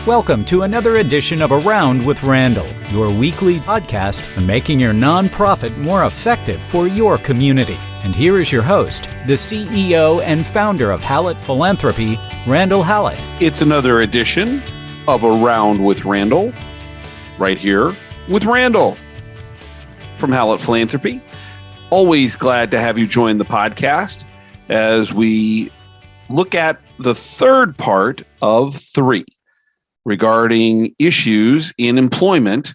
Welcome to another edition of Around with Randall, your weekly podcast on making your nonprofit more effective for your community. And here is your host, the CEO and founder of Hallett Philanthropy, Randall Hallett. It's another edition of Around with Randall, right here with Randall from Hallett Philanthropy. Always glad to have you join the podcast as we look at the third part of 3 regarding issues in employment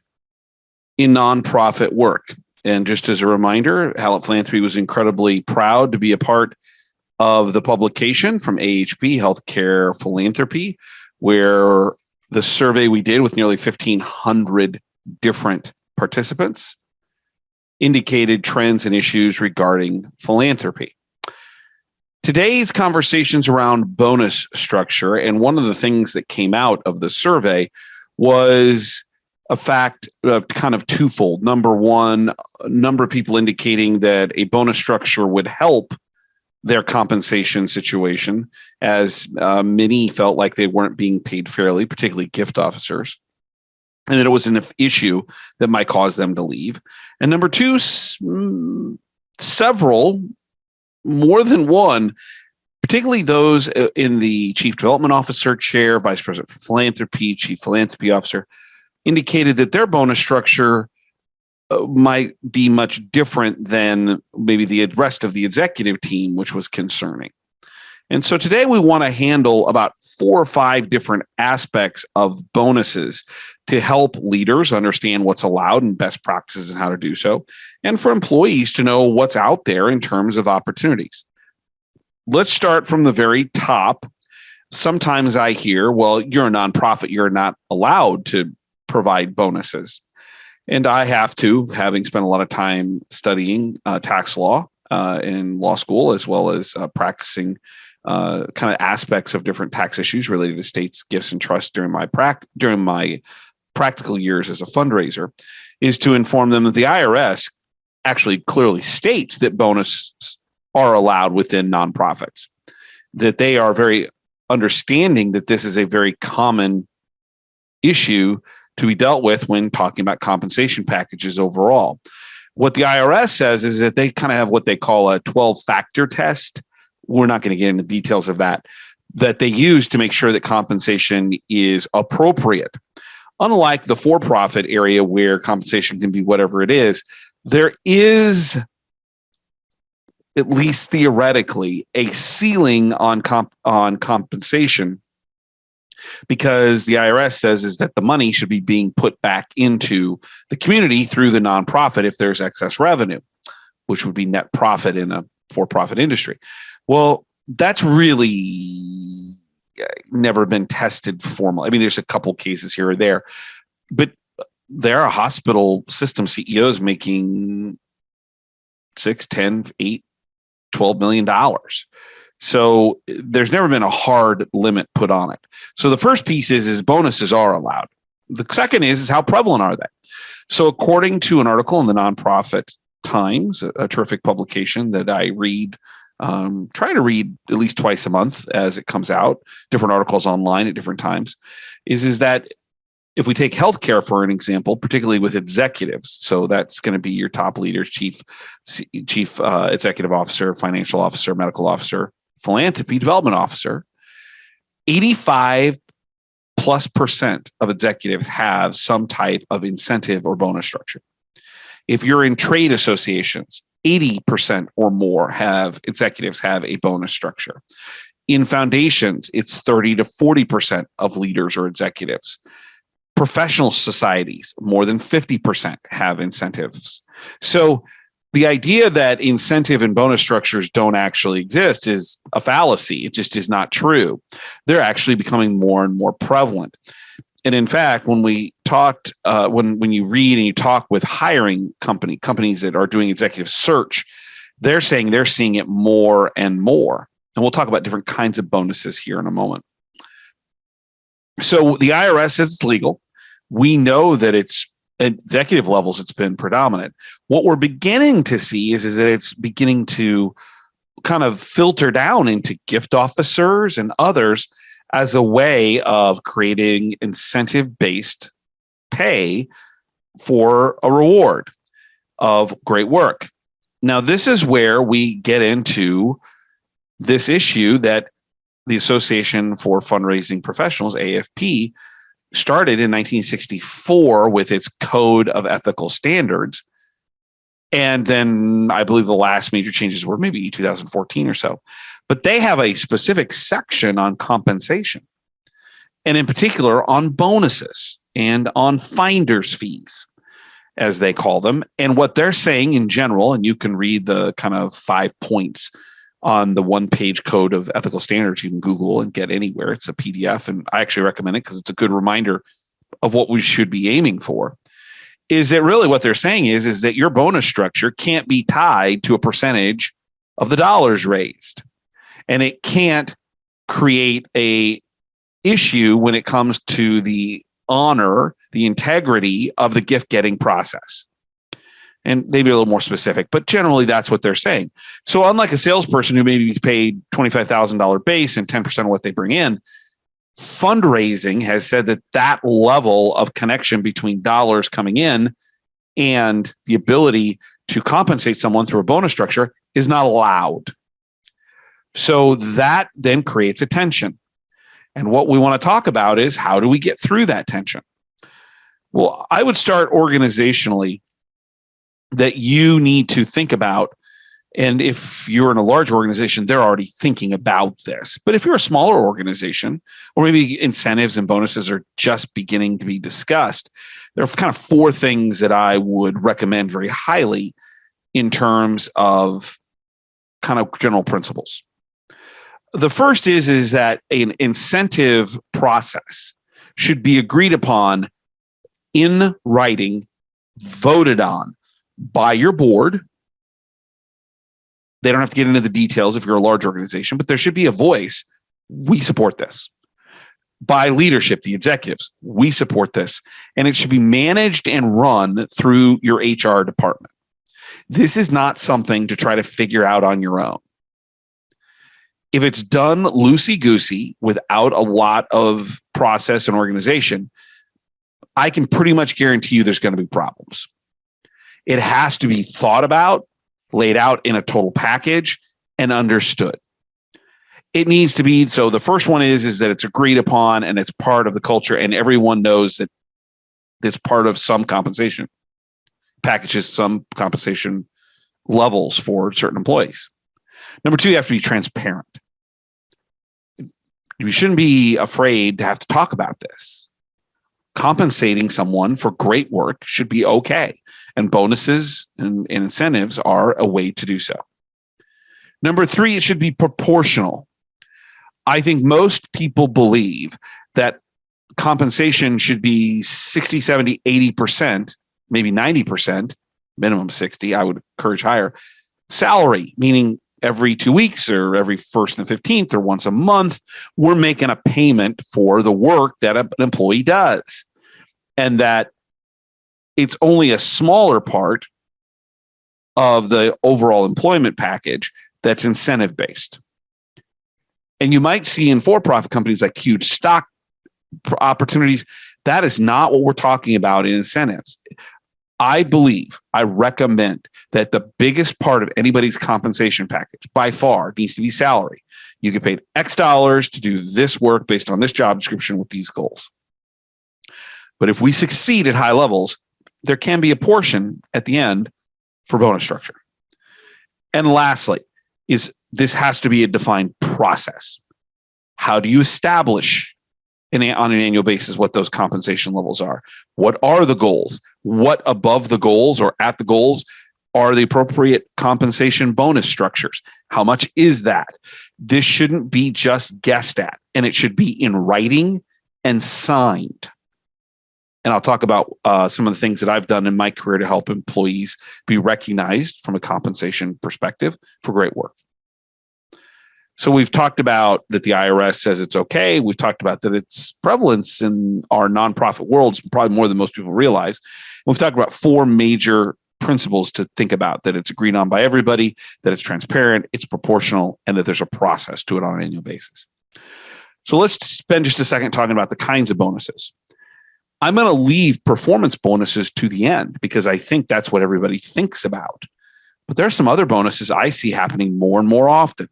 in nonprofit work. And just as a reminder, Hallett Philanthropy was incredibly proud to be a part of the publication from AHP, Healthcare Philanthropy, where the survey we did with nearly 1,500 different participants indicated trends and issues regarding philanthropy. Today's conversation's around bonus structure, and one of the things that came out of the survey was a fact of kind of twofold. Number one, a number of people indicating that a bonus structure would help their compensation situation, as many felt like they weren't being paid fairly, particularly gift officers, and that it was an issue that might cause them to leave. And number two, several, more than one, particularly those in the Chief Development Officer chair, Vice President for Philanthropy, Chief Philanthropy Officer, indicated that their bonus structure might be much different than maybe the rest of the executive team, which was concerning. And so today we want to handle about 4 or 5 different aspects of bonuses to help leaders understand what's allowed and best practices and how to do so, and for employees to know what's out there in terms of opportunities. Let's start from the very top. Sometimes I hear, well, you're a nonprofit, you're not allowed to provide bonuses. And I have to, having spent a lot of time studying tax law in law school, as well as practicing kind of aspects of different tax issues related to states, gifts, and trusts during my practical years as a fundraiser, is to inform them that the IRS actually clearly states that bonuses are allowed within nonprofits, that they are very understanding that this is a very common issue to be dealt with when talking about compensation packages overall. What the IRS says is that they kind of have what they call a 12-factor test. We're not going to get into details of that they use to make sure that compensation is appropriate. Unlike the for-profit area where compensation can be whatever it is, there is, at least theoretically, a ceiling on compensation, because the IRS says is that the money should be being put back into the community through the nonprofit if there's excess revenue, which would be net profit in a for-profit industry. Well, that's really never been tested formally. I mean, there's a couple cases here or there, but there are hospital system CEOs making $6, $10, $8, $12 million. So there's never been a hard limit put on it. So the first piece is bonuses are allowed. The second is how prevalent are they? So according to an article in the Nonprofit Times, a terrific publication that I read, try to read at least twice a month as it comes out, different articles online at different times, is that if we take healthcare for an example, particularly with executives, so that's going to be your top leaders, chief executive officer, financial officer, medical officer, philanthropy, development officer, 85+% of executives have some type of incentive or bonus structure. If you're in trade associations, 80% or more executives have a bonus structure. In foundations, it's 30 to 40% of leaders or executives. Professional societies, more than 50% have incentives. So the idea that incentive and bonus structures don't actually exist is a fallacy. It just is not true. They're actually becoming more and more prevalent. And in fact, when we talked, when you read and you talk with hiring companies that are doing executive search, they're saying they're seeing it more and more. And we'll talk about different kinds of bonuses here in a moment. So the IRS says it's legal. We know that it's at executive levels, it's been predominant. What we're beginning to see is that it's beginning to kind of filter down into gift officers and others as a way of creating incentive-based pay for a reward of great work. Now, this is where we get into this issue that the Association for Fundraising Professionals, AFP, started in 1964 with its Code of Ethical Standards. And then I believe the last major changes were maybe 2014 or so. But they have a specific section on compensation, and in particular on bonuses and on finder's fees, as they call them. And what they're saying in general, and you can read the kind of 5 points on the one-page Code of Ethical Standards you can Google and get anywhere. It's a PDF, and I actually recommend it because it's a good reminder of what we should be aiming for. Is that really what they're saying is that your bonus structure can't be tied to a percentage of the dollars raised. And it can't create a issue when it comes to the honor, the integrity of the gift getting process. And maybe a little more specific, but generally that's what they're saying. So unlike a salesperson who maybe is paid $25,000 base and 10% of what they bring in, fundraising has said that that level of connection between dollars coming in and the ability to compensate someone through a bonus structure is not allowed. So that then creates a tension. And what we want to talk about is, how do we get through that tension? Well, I would start organizationally that you need to think about. And if you're in a large organization, they're already thinking about this. But if you're a smaller organization, or maybe incentives and bonuses are just beginning to be discussed, there are kind of 4 things that I would recommend very highly in terms of kind of general principles. The first is that an incentive process should be agreed upon in writing, voted on by your board. They don't have to get into the details if you're a large organization, but there should be a voice. We support this. By leadership, the executives, we support this. And it should be managed and run through your HR department. This is not something to try to figure out on your own. If it's done loosey-goosey without a lot of process and organization, I can pretty much guarantee you there's going to be problems. It has to be thought about, laid out in a total package, and understood. It needs to be, so the first one is that it's agreed upon and it's part of the culture, and everyone knows that it's part of some compensation packages, some compensation levels for certain employees. Number 2, you have to be transparent. You shouldn't be afraid to have to talk about this. Compensating someone for great work should be okay. And bonuses and incentives are a way to do so. Number 3, it should be proportional. I think most people believe that compensation should be 60, 70, 80%, maybe 90%, minimum 60, I would encourage higher, salary, meaning every 2 weeks or every 1st and 15th or once a month, we're making a payment for the work that an employee does. And that it's only a smaller part of the overall employment package that's incentive based. And you might see in for-profit companies like huge stock opportunities. That is not what we're talking about in incentives. I recommend that the biggest part of anybody's compensation package by far needs to be salary. You get paid X dollars to do this work based on this job description with these goals. But if we succeed at high levels, there can be a portion at the end for bonus structure. And lastly, this has to be a defined process. How do you establish on an annual basis what those compensation levels are? What are the goals? What above the goals or at the goals are the appropriate compensation bonus structures? How much is that? This shouldn't be just guessed at, and it should be in writing and signed. And I'll talk about some of the things that I've done in my career to help employees be recognized from a compensation perspective for great work. So we've talked about that the IRS says it's okay. We've talked about that its prevalence in our nonprofit world is probably more than most people realize. We've talked about 4 major principles to think about: that it's agreed on by everybody, that it's transparent, it's proportional, and that there's a process to it on an annual basis. So let's spend just a second talking about the kinds of bonuses. I'm going to leave performance bonuses to the end because I think that's what everybody thinks about. But there are some other bonuses I see happening more and more often.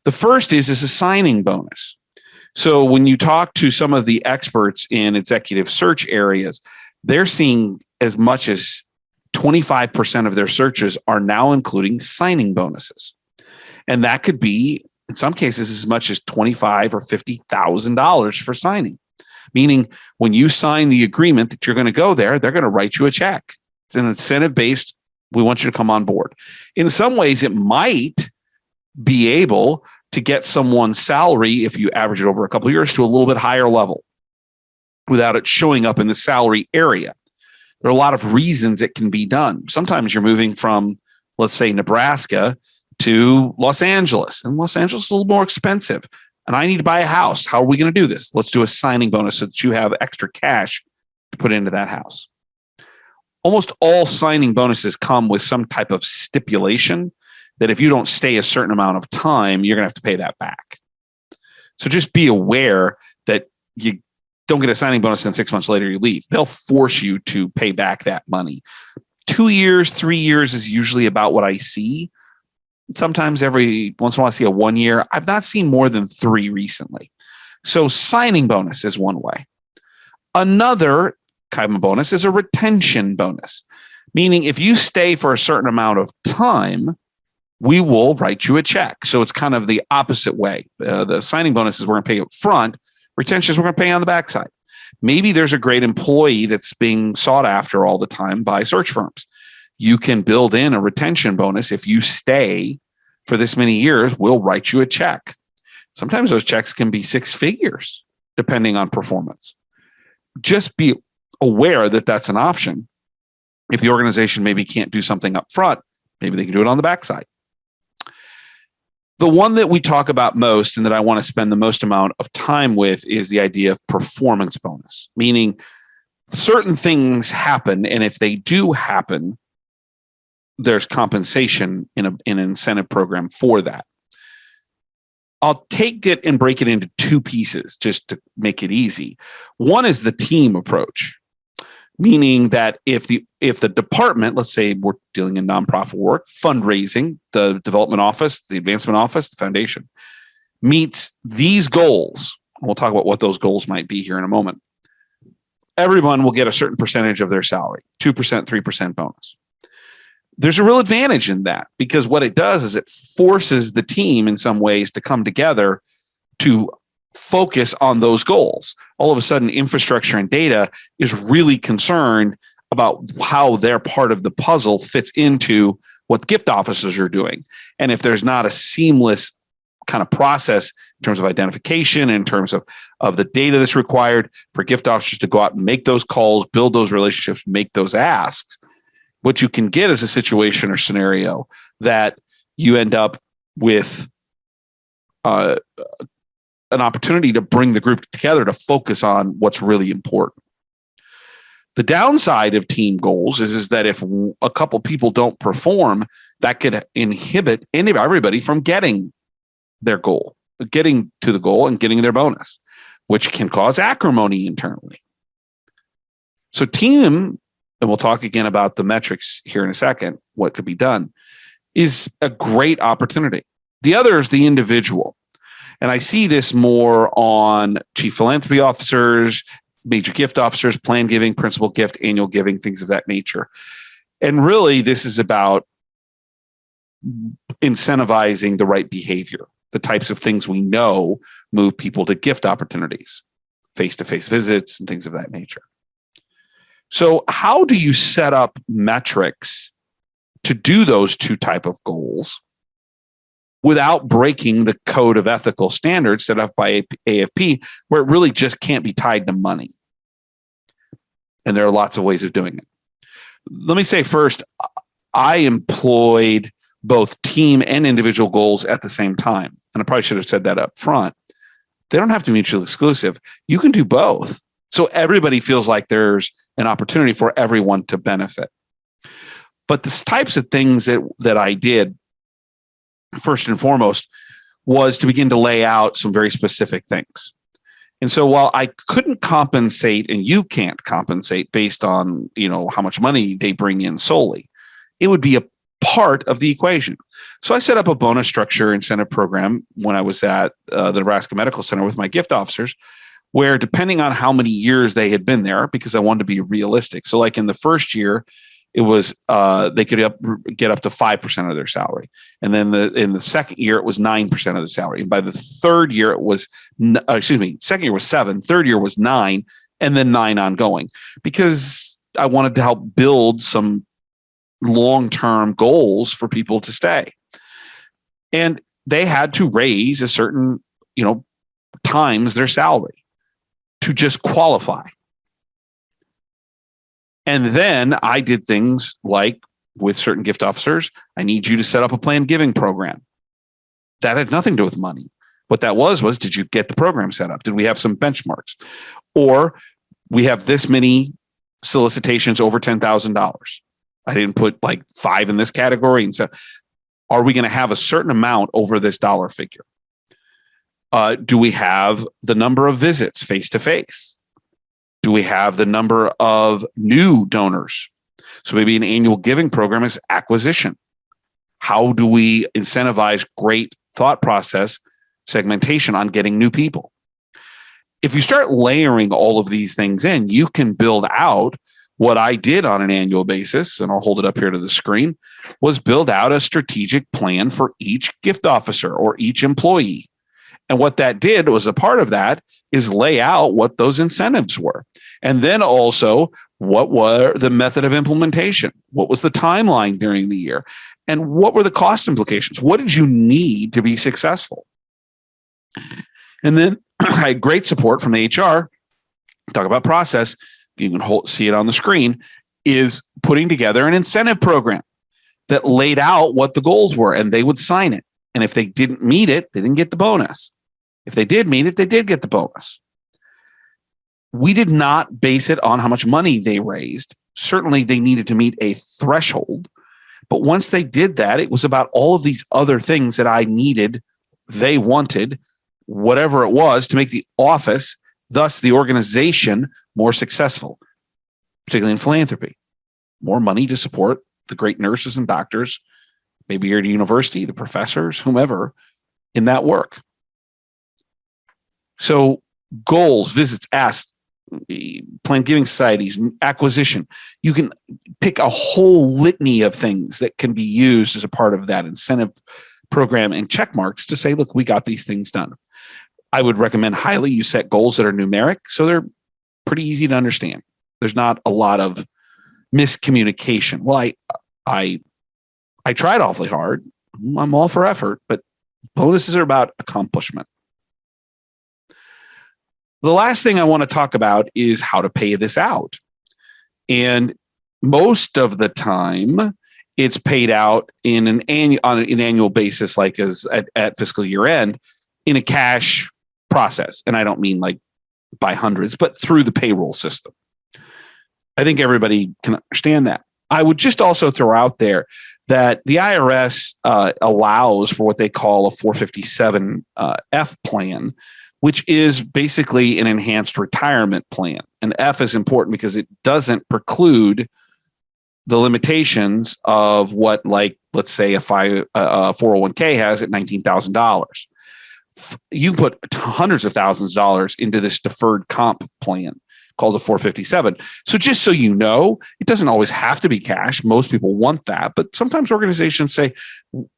The first is a signing bonus. So when you talk to some of the experts in executive search areas, they're seeing as much as 25% of their searches are now including signing bonuses. And that could be, in some cases, as much as $25,000 or $50,000 for signing. Meaning when you sign the agreement that you're going to go there, they're going to write you a check. It's an incentive-based, we want you to come on board. In some ways, it might be able to get someone's salary, if you average it over a couple of years, to a little bit higher level without it showing up in the salary area. There are a lot of reasons it can be done. Sometimes you're moving from, let's say, Nebraska to Los Angeles, and Los Angeles is a little more expensive. And I need to buy a house. How are we going to do this? Let's do a signing bonus so that you have extra cash to put into that house. Almost all signing bonuses come with some type of stipulation that if you don't stay a certain amount of time, you're going to have to pay that back. So just be aware that you don't get a signing bonus and 6 months later you leave. They'll force you to pay back that money. 2 years, 3 years is usually about what I see. Sometimes every once in a while I see a 1 year. I've not seen more than 3 recently. So signing bonus is one way. Another kind of bonus is a retention bonus, meaning if you stay for a certain amount of time, we will write you a check. So it's kind of the opposite way. The signing bonuses we're going to pay up front. Retentions we're going to pay on the backside. Maybe there's a great employee that's being sought after all the time by search firms. You can build in a retention bonus. If you stay for this many years, we'll write you a check. Sometimes those checks can be 6 figures, depending on performance. Just be aware that that's an option. If the organization maybe can't do something up front, maybe they can do it on the backside. The one that we talk about most and that I want to spend the most amount of time with is the idea of performance bonus, meaning certain things happen, and if they do happen, there's compensation in an incentive program for that. I'll take it and break it into 2 pieces just to make it easy. One is the team approach, meaning that if the department, let's say we're dealing in nonprofit work, fundraising, the development office, the advancement office, the foundation, meets these goals, and we'll talk about what those goals might be here in a moment, everyone will get a certain percentage of their salary, 2%, 3% bonus. There's a real advantage in that because what it does is it forces the team in some ways to come together to focus on those goals. All of a sudden, infrastructure and data is really concerned about how their part of the puzzle fits into what gift officers are doing. And if there's not a seamless kind of process in terms of identification, in terms of the data that's required for gift officers to go out and make those calls, build those relationships, make those asks, what you can get is a situation or scenario that you end up with an opportunity to bring the group together to focus on what's really important. The downside of team goals is that if a couple people don't perform, that could inhibit everybody from getting their goal, getting to the goal and getting their bonus, which can cause acrimony internally. So team, and we'll talk again about the metrics here in a second, what could be done, is a great opportunity. The other is the individual. And I see this more on chief philanthropy officers, major gift officers, plan giving, principal gift, annual giving, things of that nature. And really, this is about incentivizing the right behavior, the types of things we know move people to gift opportunities, face-to-face visits, and things of that nature. So how do you set up metrics to do those 2 type of goals without breaking the code of ethical standards set up by AFP, where it really just can't be tied to money? And there are lots of ways of doing it. Let me say first, I employed both team and individual goals at the same time. And I probably should have said that up front. They don't have to be mutually exclusive. You can do both. So everybody feels like there's an opportunity for everyone to benefit. But the types of things that I did, first and foremost, was to begin to lay out some very specific things. And so while I couldn't compensate, and you can't compensate based on, how much money they bring in solely, it would be a part of the equation. So I set up a bonus structure incentive program when I was at the Nebraska Medical Center with my gift officers, where depending on how many years they had been there, because I wanted to be realistic. So like in the first year, it was they could get up to 5% of their salary. And then in the second year, it was 9% of the salary. And by the third year, it was, second year was 7, third year was 9, and then 9 ongoing, because I wanted to help build some long-term goals for people to stay. And they had to raise a certain, times their salary to just qualify. And then I did things like with certain gift officers, I need you to set up a planned giving program. That had nothing to do with money. What that was did you get the program set up? Did we have some benchmarks? Or we have this many solicitations over $10,000. I didn't put like 5 in this category. And so are we going to have a certain amount over this dollar figure? Do we have the number of visits face-to-face? Do we have the number of new donors? So maybe an annual giving program is acquisition. How do we incentivize great thought process segmentation on getting new people? If you start layering all of these things in, you can build out what I did on an annual basis, and I'll hold it up here to the screen, was build out a strategic plan for each gift officer or each employee. And what that did was a part of that is lay out what those incentives were. And then also, what were the method of implementation? What was the timeline during the year? And what were the cost implications? What did you need to be successful? And then I had great support from the HR. Talk about process. You can see it on the screen, is putting together an incentive program that laid out what the goals were, and they would sign it. And if they didn't meet it, they didn't get the bonus. If they did meet it, they did get the bonus. We did not base it on how much money they raised. Certainly, they needed to meet a threshold. But once they did that, it was about all of these other things that I needed, they wanted, whatever it was, to make the office, thus the organization, more successful, particularly in philanthropy. More money to support the great nurses and doctors, maybe here at a university, the professors, whomever, in that work. So goals, visits, asks, planned giving societies, acquisition. You can pick a whole litany of things that can be used as a part of that incentive program and check marks to say, look, we got these things done. I would recommend highly you set goals that are numeric, so they're pretty easy to understand. There's not a lot of miscommunication. Well, I tried awfully hard. I'm all for effort, but bonuses are about accomplishment. The last thing I want to talk about is how to pay this out. And most of the time, it's paid out on an annual basis, like at fiscal year end, in a cash process. And I don't mean like by hundreds, but through the payroll system. I think everybody can understand that. I would just also throw out there that the IRS allows for what they call a 457F plan, which is basically an enhanced retirement plan. And F is important because it doesn't preclude the limitations of what, like, let's say a 401k has at $19,000. You can put hundreds of thousands of dollars into this deferred comp plan called a 457. So just so you know, it doesn't always have to be cash. Most people want that, but sometimes organizations say,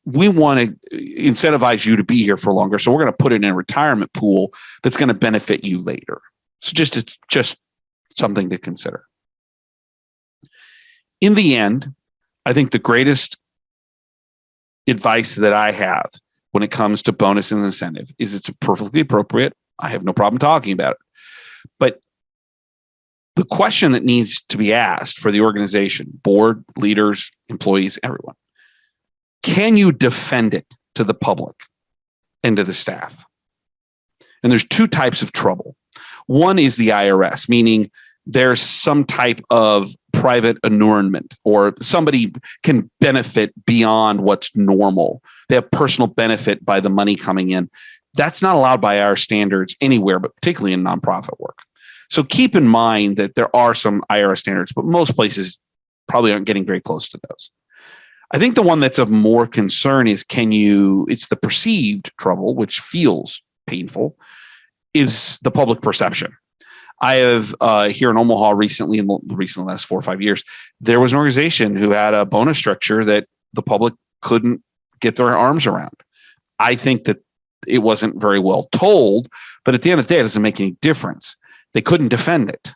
we want to incentivize you to be here for longer, so we're going to put it in a retirement pool that's going to benefit you later. So it's just something to consider. In the end, I think the greatest advice that I have when it comes to bonus and incentive is it's perfectly appropriate. I have no problem talking about it. But the question that needs to be asked for the organization, board, leaders, employees, everyone, can you defend it to the public and to the staff? And there's two types of trouble. One is the IRS, meaning there's some type of private annulment, or somebody can benefit beyond what's normal. They have personal benefit by the money coming in. That's not allowed by our standards anywhere, but particularly in nonprofit work. So keep in mind that there are some IRS standards, but most places probably aren't getting very close to those. I think the one that's of more concern is it's the perceived trouble, which feels painful, is the public perception. I have here in Omaha recently, in the last 4 or 5 years, there was an organization who had a bonus structure that the public couldn't get their arms around. I think that it wasn't very well told, but at the end of the day, it doesn't make any difference. They couldn't defend it,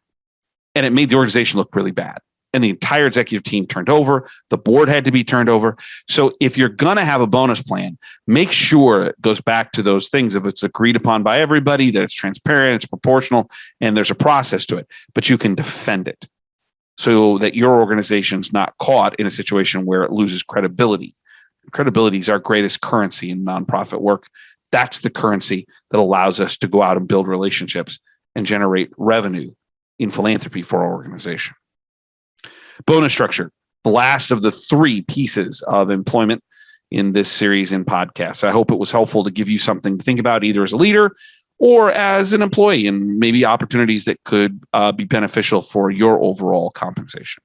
and it made the organization look really bad. And the entire executive team turned over. The board had to be turned over. So if you're going to have a bonus plan, make sure it goes back to those things. If it's agreed upon by everybody, that it's transparent, it's proportional, and there's a process to it, but you can defend it so that your organization's not caught in a situation where it loses credibility. Credibility is our greatest currency in nonprofit work. That's the currency that allows us to go out and build relationships and generate revenue in philanthropy for our organization. Bonus structure, the last of the 3 pieces of employment in this series and podcast. I hope it was helpful to give you something to think about, either as a leader or as an employee, and maybe opportunities that could be beneficial for your overall compensation.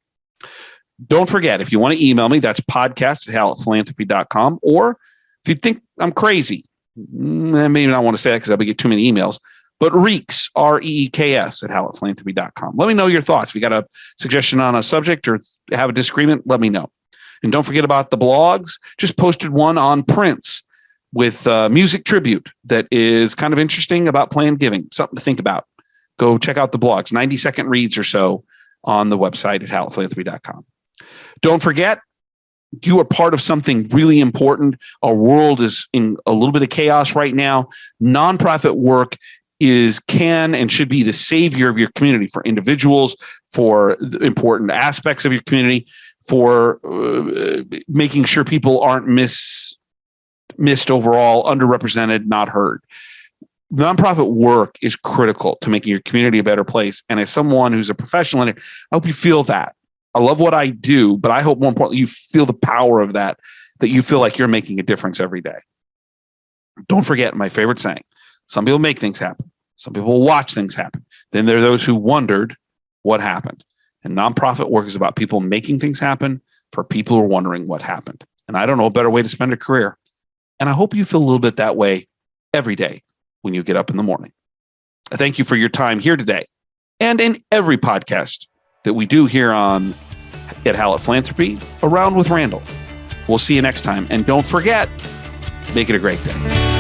Don't forget, if you want to email me, that's podcast@hallettphilanthropy.com. Or if you think I'm crazy, maybe not want to say that because I would get too many emails, but Reeks, REEKS @hallettphilanthropy.com. Let me know your thoughts. If you got a suggestion on a subject or have a disagreement, let me know. And don't forget about the blogs. Just posted one on Prince with music tribute that is kind of interesting about planned giving. Something to think about. Go check out the blogs, 90-second reads or so on the website at hallettphilanthropy.com. Don't forget, you are part of something really important. Our world is in a little bit of chaos right now. Nonprofit work can and should be the savior of your community, for individuals, for important aspects of your community, for making sure people aren't missed overall, underrepresented, not heard. Nonprofit work is critical to making your community a better place. And as someone who's a professional in it, I hope you feel that. I love what I do, but I hope more importantly, you feel the power of that you feel like you're making a difference every day. Don't forget my favorite saying. Some people make things happen. Some people watch things happen. Then there are those who wondered what happened. And nonprofit work is about people making things happen for people who are wondering what happened. And I don't know a better way to spend a career. And I hope you feel a little bit that way every day when you get up in the morning. I thank you for your time here today and in every podcast that we do here at Hallett Philanthropy, Around with Randall. We'll see you next time. And don't forget, make it a great day.